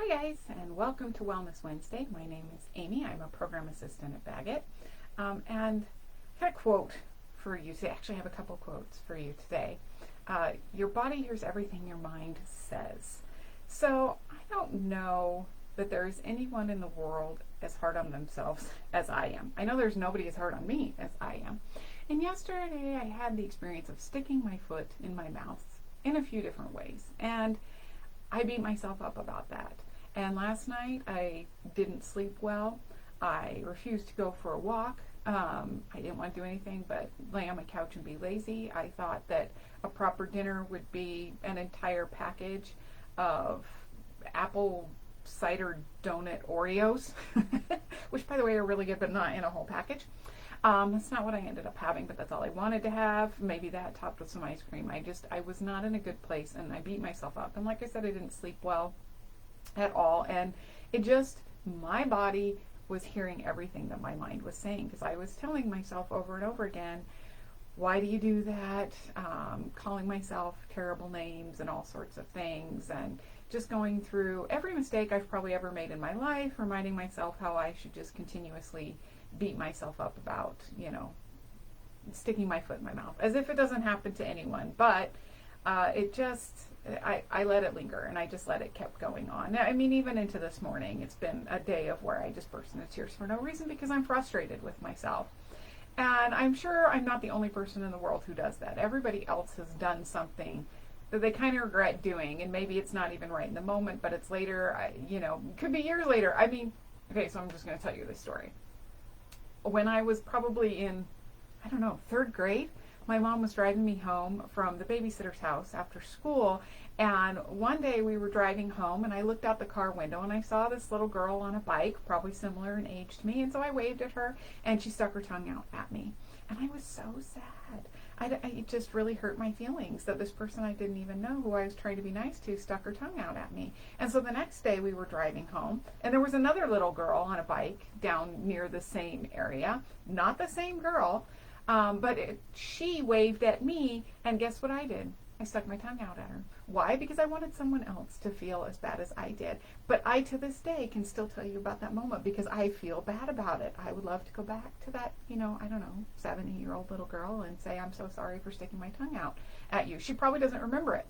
Hi guys, and welcome to Wellness Wednesday. My name is Amy. I'm a program assistant at Bagot. And I had a quote for you today. Actually, I have a couple quotes for you today. Your body hears everything your mind says. So I don't know that there's anyone in the world as hard on themselves as I am. I know there's nobody as hard on me as I am. And yesterday I had the experience of sticking my foot in my mouth in a few different ways. And I beat myself up about that. And last night I didn't sleep well. I refused to go for a walk. I didn't want to do anything but lay on my couch and be lazy. I thought that a proper dinner would be an entire package of apple cider donut Oreos, which by the way are really good but not in a whole package. That's not what I ended up having, but that's all I wanted to have. Maybe that topped with some ice cream. I was not in a good place, and I beat myself up. And like I said, I didn't sleep well at all. And my body was hearing everything that my mind was saying, because I was telling myself over and over again, why do you do that? Calling myself terrible names and all sorts of things, and just going through every mistake I've probably ever made in my life, reminding myself how I should just continuously beat myself up about, sticking my foot in my mouth, as if it doesn't happen to anyone. But I let it linger, and I just let it kept going on. I mean, even into this morning, it's been a day of where I just burst into tears for no reason, because I'm frustrated with myself. And I'm sure I'm not the only person in the world who does that. Everybody else has done something that they kind of regret doing, and maybe it's not even right in the moment, but it's later, could be years later. I mean, okay, so I'm just going to tell you this story. When I was probably in, third grade, my mom was driving me home from the babysitter's house after school, and one day we were driving home, and I looked out the car window, and I saw this little girl on a bike, probably similar in age to me, and so I waved at her, and she stuck her tongue out at me. And I was so sad. It just really hurt my feelings that this person I didn't even know, who I was trying to be nice to, stuck her tongue out at me. And so the next day we were driving home, and there was another little girl on a bike down near the same area. Not the same girl, but she waved at me, and guess what I did? I stuck my tongue out at her. Why? Because I wanted someone else to feel as bad as I did. But I, to this day, can still tell you about that moment because I feel bad about it. I would love to go back to that, 7-8-year-old little girl and say, I'm so sorry for sticking my tongue out at you. She probably doesn't remember it.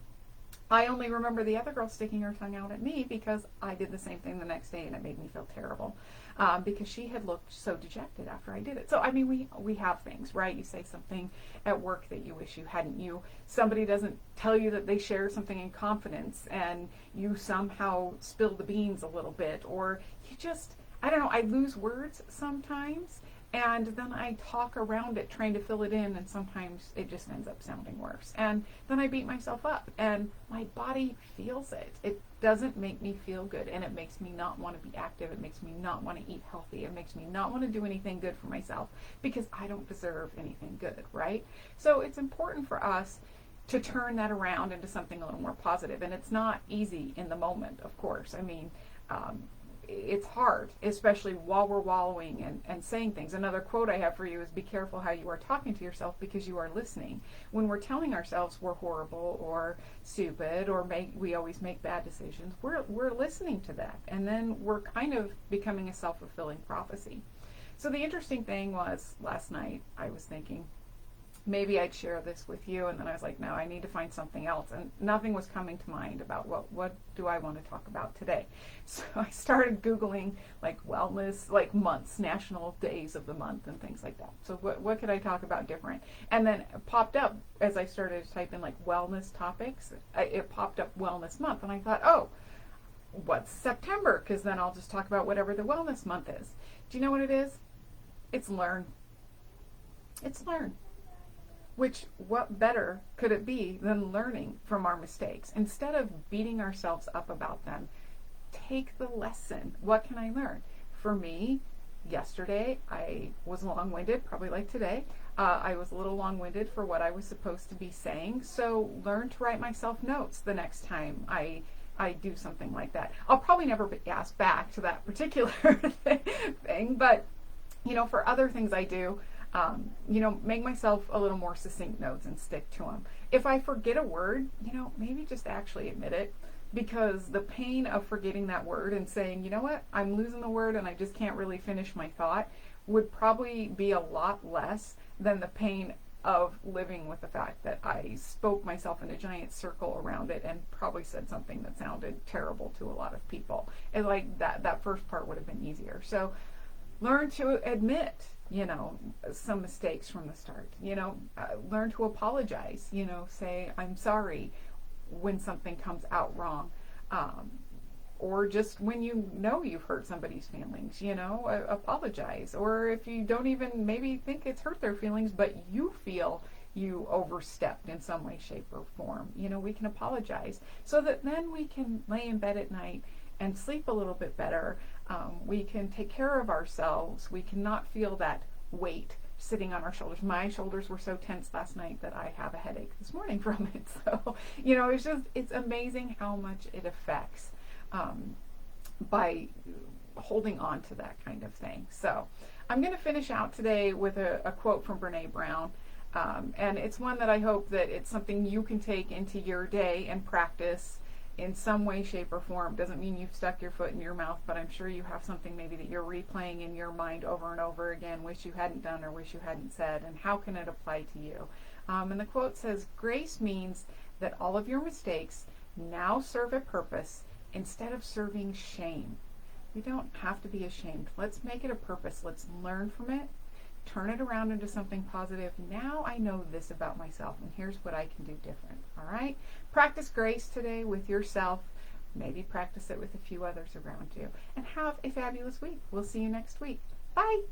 I only remember the other girl sticking her tongue out at me because I did the same thing the next day, and it made me feel terrible because she had looked so dejected after I did it. So, I mean, we have things, right? You say something at work that you wish you hadn't. Somebody doesn't tell you that they share something in confidence, and you somehow spill the beans a little bit, or you just, I lose words sometimes. And then I talk around it trying to fill it in, and sometimes it just ends up sounding worse. And then I beat myself up, and my body feels it. It doesn't make me feel good, and it makes me not want to be active. It makes me not want to eat healthy. It makes me not want to do anything good for myself because I don't deserve anything good, right? So it's important for us to turn that around into something a little more positive. And it's not easy in the moment, of course. I mean, it's hard, especially while we're wallowing and saying things. Another quote I have for you is, be careful how you are talking to yourself because you are listening. When we're telling ourselves we're horrible or stupid or we always make bad decisions, we're listening to that. And then we're kind of becoming a self-fulfilling prophecy. So the interesting thing was, last night I was thinking, maybe I'd share this with you, and then I was like, no, I need to find something else, and nothing was coming to mind about what do I want to talk about today. So I started Googling like wellness, like months, national days of the month and things like that. So what could I talk about different? And then it popped up, as I started to type in like wellness topics, it popped up wellness month, and I thought, oh, what's September? Because then I'll just talk about whatever the wellness month is. Do you know what it is? It's learn. It's learn. Which, what better could it be than learning from our mistakes? Instead of beating ourselves up about them, take the lesson. What can I learn? For me, yesterday, I was long-winded, probably like today. I was a little long-winded for what I was supposed to be saying, so learn to write myself notes the next time I do something like that. I'll probably never be asked back to that particular thing, but, for other things I do, make myself a little more succinct notes and stick to them. If I forget a word, maybe just actually admit it. because the pain of forgetting that word and saying, you know what, I'm losing the word and I just can't really finish my thought would probably be a lot less than the pain of living with the fact that I spoke myself in a giant circle around it and probably said something that sounded terrible to a lot of people. And like that first part would have been easier. So learn to admit, some mistakes from the start. Learn to apologize. Say I'm sorry when something comes out wrong. Or just when you've hurt somebody's feelings, apologize. Or if you don't even maybe think it's hurt their feelings, but you feel you overstepped in some way, shape, or form, we can apologize so that then we can lay in bed at night and sleep a little bit better. We can take care of ourselves. We cannot feel that weight sitting on our shoulders. My shoulders were so tense last night that I have a headache this morning from it. So, it's amazing how much it affects by holding on to that kind of thing. So I'm going to finish out today with a quote from Brene Brown. And it's one that I hope that it's something you can take into your day and practice in some way, shape, or form. Doesn't mean you've stuck your foot in your mouth, but I'm sure you have something maybe that you're replaying in your mind over and over again, wish you hadn't done or wish you hadn't said, and how can it apply to you? And the quote says, "Grace means that all of your mistakes now serve a purpose instead of serving shame." We don't have to be ashamed. Let's make it a purpose. Let's learn from it. Turn it around into something positive. Now I know this about myself, and here's what I can do different. All right? Practice grace today with yourself. Maybe practice it with a few others around you. And have a fabulous week. We'll see you next week. Bye.